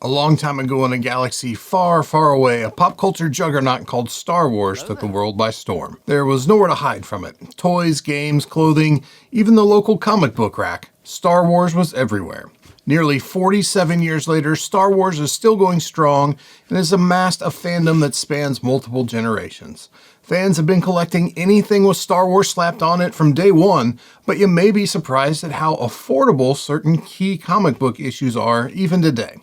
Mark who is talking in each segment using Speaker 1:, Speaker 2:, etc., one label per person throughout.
Speaker 1: A long time ago in a galaxy far, far away, a pop culture juggernaut called Star Wars took the world by storm. There was nowhere to hide from it. Toys, games, clothing, even the local comic book rack. Star Wars was everywhere. Nearly 47 years later, Star Wars is still going strong and has amassed a fandom that spans multiple generations. Fans have been collecting anything with Star Wars slapped on it from day one, but you may be surprised at how affordable certain key comic book issues are even today.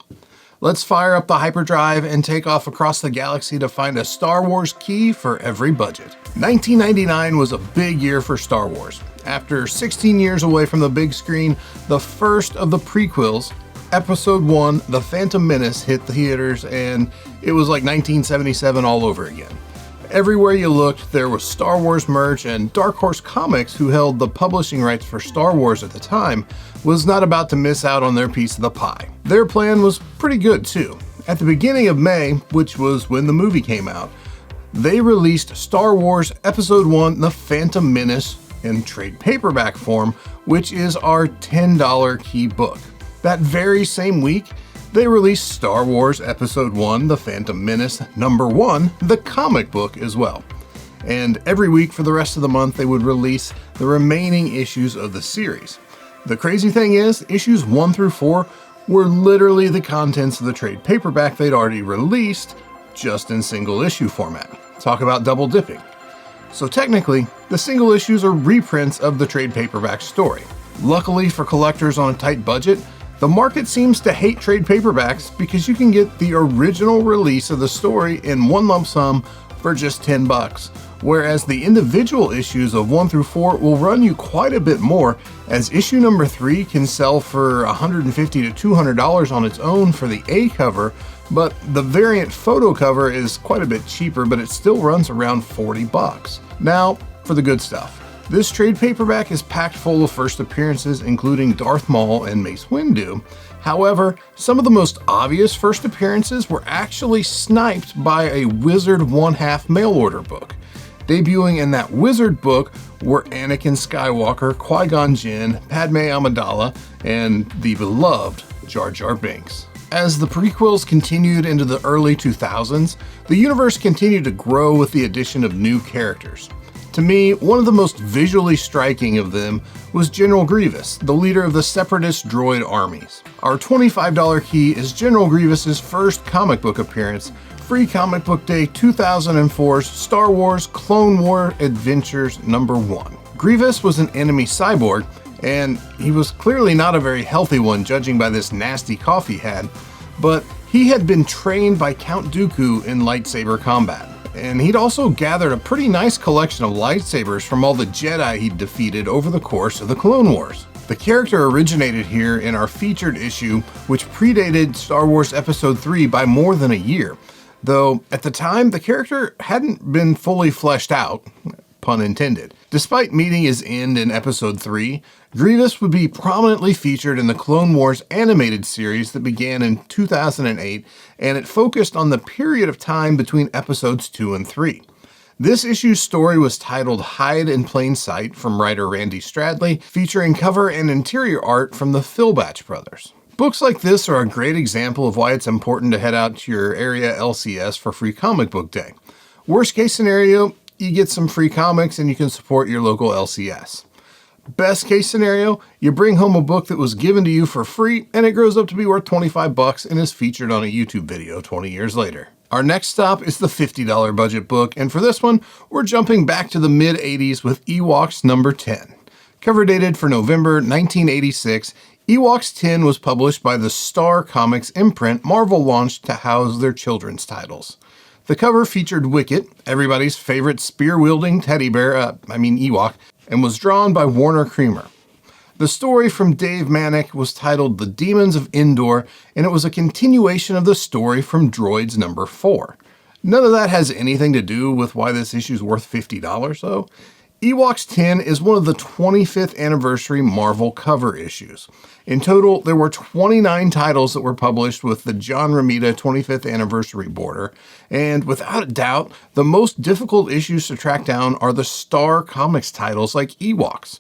Speaker 1: Let's fire up the hyperdrive and take off across the galaxy to find a Star Wars key for every budget. 1999 was a big year for Star Wars. After 16 years away from the big screen, the first of the prequels, Episode 1, The Phantom Menace, hit the theaters, and it was like 1977 all over again. Everywhere you looked, there was Star Wars merch, and Dark Horse Comics, who held the publishing rights for Star Wars at the time, was not about to miss out on their piece of the pie. Their plan was pretty good too. At the beginning of May, which was when the movie came out, they released Star Wars Episode 1, The Phantom Menace in trade paperback form, which is our $10 key book. That very same week, they released Star Wars Episode 1, The Phantom Menace #1, the comic book as well. And every week for the rest of the month, they would release the remaining issues of the series. The crazy thing is, issues 1 through 4 were literally the contents of the trade paperback they'd already released, just in single issue format. Talk about double dipping. So technically, the single issues are reprints of the trade paperback story. Luckily for collectors on a tight budget, the market seems to hate trade paperbacks because you can get the original release of the story in one lump sum for just $10, whereas the individual issues of 1 through 4 will run you quite a bit more, as issue number 3 can sell for $150 to $200 on its own for the A cover, but the variant photo cover is quite a bit cheaper, but it still runs around $40. Now, for the good stuff. This trade paperback is packed full of first appearances, including Darth Maul and Mace Windu. However, some of the most obvious first appearances were actually sniped by a Wizard 1/2 mail order book. Debuting in that Wizard book were Anakin Skywalker, Qui-Gon Jinn, Padme Amidala, and the beloved Jar Jar Binks. As the prequels continued into the early 2000s, the universe continued to grow with the addition of new characters. To me, one of the most visually striking of them was General Grievous, the leader of the Separatist droid armies. Our $25 key is General Grievous's first comic book appearance, Free Comic Book Day 2004's Star Wars Clone War Adventures #1. Grievous was an enemy cyborg, and he was clearly not a very healthy one judging by this nasty cough he had, but he had been trained by Count Dooku in lightsaber combat. And he'd also gathered a pretty nice collection of lightsabers from all the Jedi he'd defeated over the course of the Clone Wars. The character originated here in our featured issue, which predated Star Wars Episode 3 by more than a year, though at the time the character hadn't been fully fleshed out, pun intended. Despite meeting his end in Episode 3, Grievous would be prominently featured in the Clone Wars animated series that began in 2008, and it focused on the period of time between Episodes 2 and 3. This issue's story was titled Hide in Plain Sight from writer Randy Stradley, featuring cover and interior art from the Filbach brothers. Books like this are a great example of why it's important to head out to your area LCS for Free Comic Book Day. Worst case scenario, you get some free comics and you can support your local LCS. Best case scenario, you bring home a book that was given to you for free and it grows up to be worth $25 and is featured on a YouTube video 20 years later. Our next stop is the $50 budget book, and for this one, we're jumping back to the mid-80s with Ewoks #10. Cover dated for November 1986, Ewoks 10 was published by the Star Comics imprint Marvel launched to house their children's titles. The cover featured Wicket, everybody's favorite spear-wielding teddy bear, Ewok, and was drawn by Warner Creamer. The story from Dave Manek was titled The Demons of Endor, and it was a continuation of the story from Droids #4. None of that has anything to do with why this issue is worth $50, though. Ewoks 10 is one of the 25th anniversary Marvel cover issues. In total, there were 29 titles that were published with the John Romita 25th anniversary border, and without a doubt, the most difficult issues to track down are the Star Comics titles like Ewoks.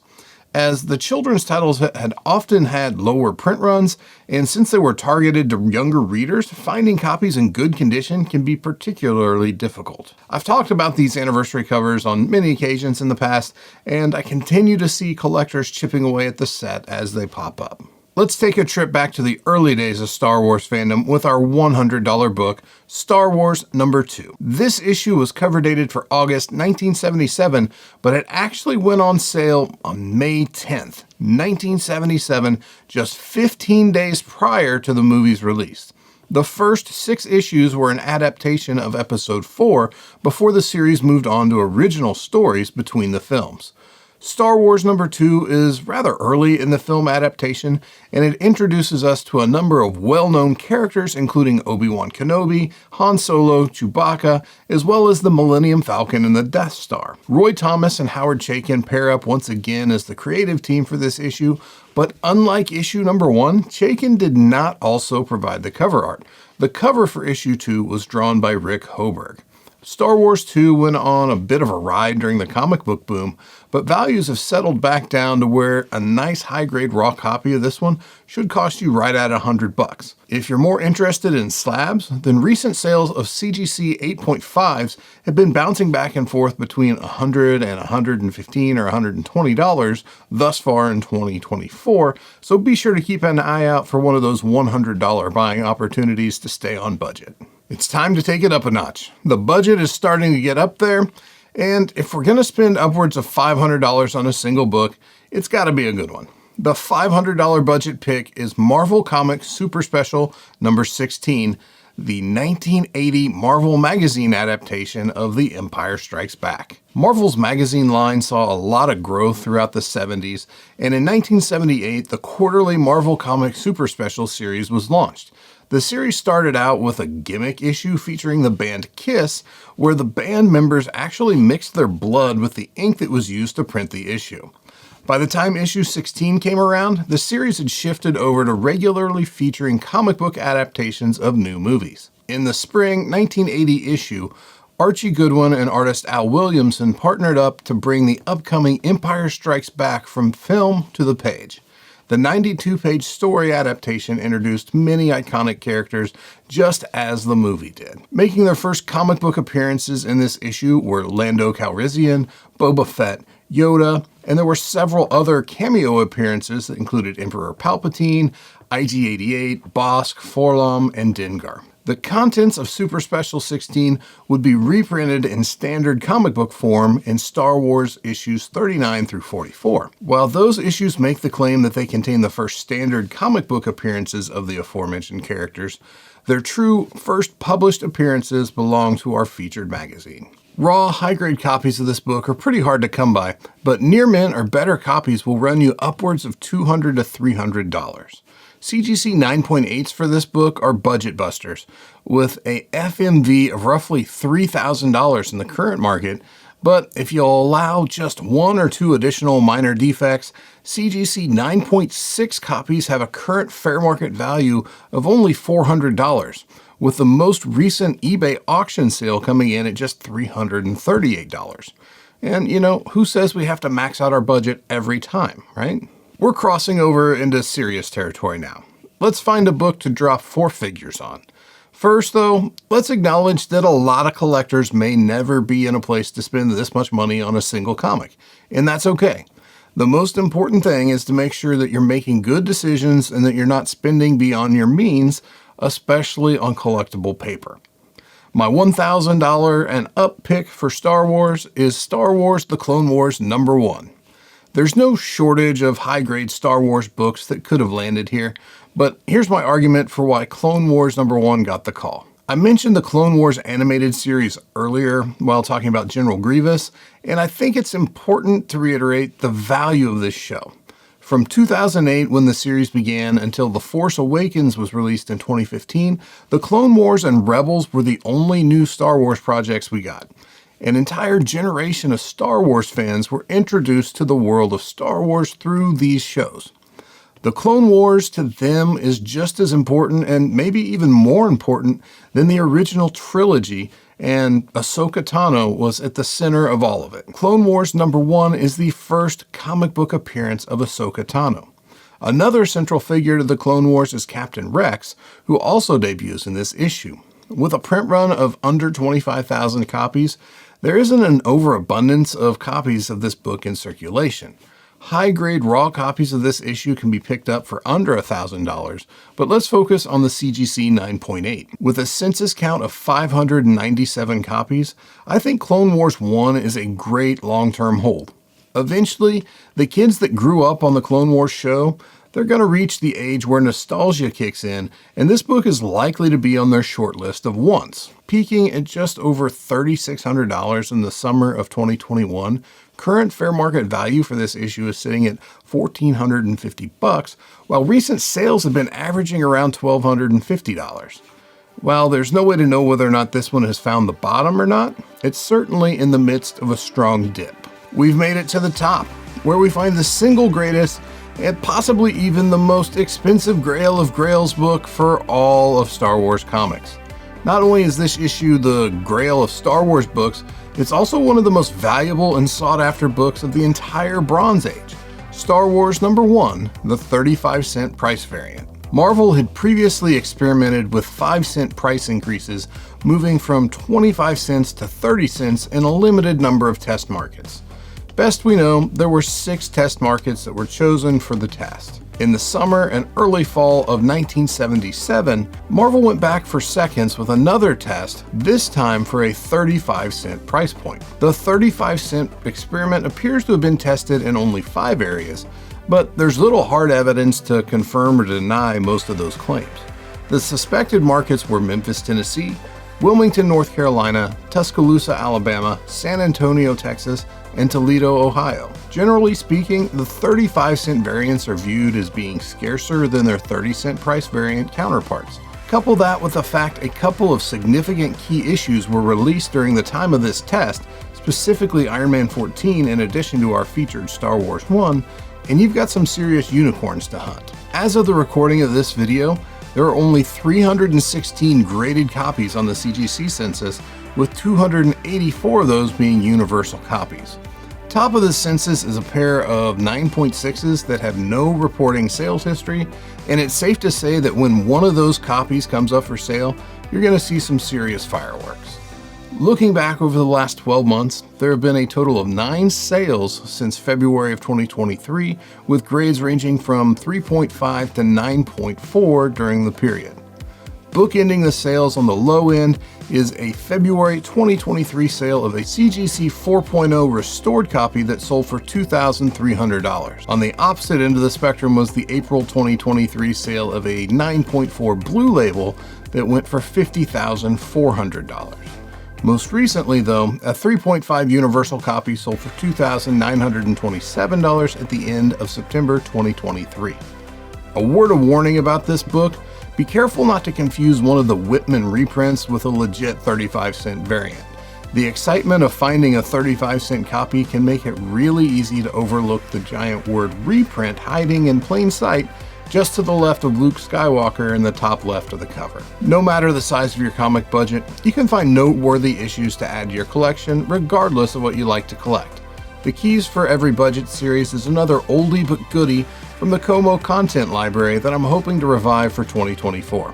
Speaker 1: as the children's titles had often had lower print runs, and since they were targeted to younger readers, finding copies in good condition can be particularly difficult. I've talked about these anniversary covers on many occasions in the past, and I continue to see collectors chipping away at the set as they pop up. Let's take a trip back to the early days of Star Wars fandom with our $100 book, Star Wars #2. This issue was cover dated for August 1977, but it actually went on sale on May 10th, 1977, just 15 days prior to the movie's release. The first 6 issues were an adaptation of Episode 4 before the series moved on to original stories between the films. Star Wars #2 is rather early in the film adaptation, and it introduces us to a number of well-known characters including Obi-Wan Kenobi, Han Solo, Chewbacca, as well as the Millennium Falcon and the Death Star. Roy Thomas and Howard Chaykin pair up once again as the creative team for this issue, but unlike issue #1, Chaykin did not also provide the cover art. The cover for issue 2 was drawn by Rick Hoberg. Star Wars 2 went on a bit of a ride during the comic book boom, but values have settled back down to where a nice high-grade raw copy of this one should cost you right at $100. If you're more interested in slabs, then recent sales of CGC 8.5s have been bouncing back and forth between $100 and $115 or $120 thus far in 2024, so be sure to keep an eye out for one of those $100 buying opportunities to stay on budget. It's time to take it up a notch. The budget is starting to get up there, and if we're going to spend upwards of $500 on a single book, it's got to be a good one. The $500 budget pick is Marvel Comics Super Special number 16, the 1980 Marvel Magazine adaptation of The Empire Strikes Back. Marvel's magazine line saw a lot of growth throughout the 70s, and in 1978, the quarterly Marvel Comics Super Special series was launched. The series started out with a gimmick issue featuring the band Kiss, where the band members actually mixed their blood with the ink that was used to print the issue. By the time issue 16 came around, the series had shifted over to regularly featuring comic book adaptations of new movies. In the spring 1980 issue, Archie Goodwin and artist Al Williamson partnered up to bring the upcoming Empire Strikes Back from film to the page. The 92-page story adaptation introduced many iconic characters just as the movie did. Making their first comic book appearances in this issue were Lando Calrissian, Boba Fett, Yoda, and there were several other cameo appearances that included Emperor Palpatine, IG-88, Bossk, Forlom, and Dengar. The contents of Super Special 16 would be reprinted in standard comic book form in Star Wars issues 39 through 44. While those issues make the claim that they contain the first standard comic book appearances of the aforementioned characters, their true first published appearances belong to our featured magazine. Raw, high-grade copies of this book are pretty hard to come by, but near mint or better copies will run you upwards of $200 to $300. CGC 9.8s for this book are budget busters, with a FMV of roughly $3,000 in the current market, but if you'll allow just 1 or 2 additional minor defects, CGC 9.6 copies have a current fair market value of only $400, with the most recent eBay auction sale coming in at just $338. And who says we have to max out our budget every time, right? We're crossing over into serious territory now. Let's find a book to drop 4 figures on. First, though, let's acknowledge that a lot of collectors may never be in a place to spend this much money on a single comic, and that's okay. The most important thing is to make sure that you're making good decisions and that you're not spending beyond your means, especially on collectible paper. My $1,000 and up pick for Star Wars is Star Wars The Clone Wars #1. There's no shortage of high-grade Star Wars books that could have landed here, but here's my argument for why Clone Wars #1 got the call. I mentioned the Clone Wars animated series earlier while talking about General Grievous, and I think it's important to reiterate the value of this show. From 2008, when the series began, until The Force Awakens was released in 2015, the Clone Wars and Rebels were the only new Star Wars projects we got. An entire generation of Star Wars fans were introduced to the world of Star Wars through these shows. The Clone Wars to them is just as important and maybe even more important than the original trilogy, and Ahsoka Tano was at the center of all of it. Clone Wars #1 is the first comic book appearance of Ahsoka Tano. Another central figure to the Clone Wars is Captain Rex, who also debuts in this issue. With a print run of under 25,000 copies, there isn't an overabundance of copies of this book in circulation. High-grade raw copies of this issue can be picked up for under $1,000, but let's focus on the CGC 9.8. With a census count of 597 copies, I think Clone Wars 1 is a great long-term hold. Eventually, the kids that grew up on the Clone Wars show, they're going to reach the age where nostalgia kicks in, and this book is likely to be on their short list of wants. Peaking at just over $3,600 in the summer of 2021, current fair market value for this issue is sitting at $1,450, while recent sales have been averaging around $1,250. While there's no way to know whether or not this one has found the bottom or not, it's certainly in the midst of a strong dip. We've made it to the top, where we find the single greatest and possibly even the most expensive Grail of Grails book for all of Star Wars comics. Not only is this issue the Grail of Star Wars books, it's also one of the most valuable and sought-after books of the entire Bronze Age. Star Wars #1, the 35-cent price variant. Marvel had previously experimented with 5-cent price increases, moving from 25 cents to 30 cents in a limited number of test markets. Best we know, there were 6 test markets that were chosen for the test. In the summer and early fall of 1977, Marvel went back for seconds with another test, this time for a 35-cent price point. The 35-cent experiment appears to have been tested in only 5 areas, but there's little hard evidence to confirm or deny most of those claims. The suspected markets were Memphis, Tennessee, Wilmington, North Carolina, Tuscaloosa, Alabama, San Antonio, Texas, and Toledo, Ohio. Generally speaking, the 35-cent variants are viewed as being scarcer than their 30-cent price variant counterparts. Couple that with the fact a couple of significant key issues were released during the time of this test, specifically Iron Man 14 in addition to our featured Star Wars 1, and you've got some serious unicorns to hunt. As of the recording of this video, there are only 316 graded copies on the CGC census, with 284 of those being universal copies. Top of the census is a pair of 9.6s that have no reporting sales history, and it's safe to say that when one of those copies comes up for sale, you're going to see some serious fireworks. Looking back over the last 12 months, there have been a total of 9 sales since February of 2023, with grades ranging from 3.5 to 9.4 during the period. Bookending the sales on the low end is a February 2023 sale of a CGC 4.0 restored copy that sold for $2,300. On the opposite end of the spectrum was the April 2023 sale of a 9.4 Blue Label that went for $50,400. Most recently, though, a 3.5 Universal copy sold for $2,927 at the end of September 2023. A word of warning about this book: be careful not to confuse one of the Whitman reprints with a legit 35-cent variant. The excitement of finding a 35-cent copy can make it really easy to overlook the giant word reprint hiding in plain sight just to the left of Luke Skywalker in the top left of the cover. No matter the size of your comic budget, you can find noteworthy issues to add to your collection regardless of what you like to collect. The Keys for Every Budget series is another oldie but goodie from the Como content library that I'm hoping to revive for 2024.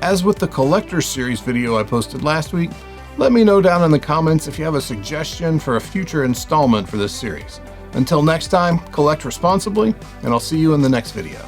Speaker 1: As with the Collector's Series video I posted last week, let me know down in the comments if you have a suggestion for a future installment for this series. Until next time, collect responsibly, and I'll see you in the next video.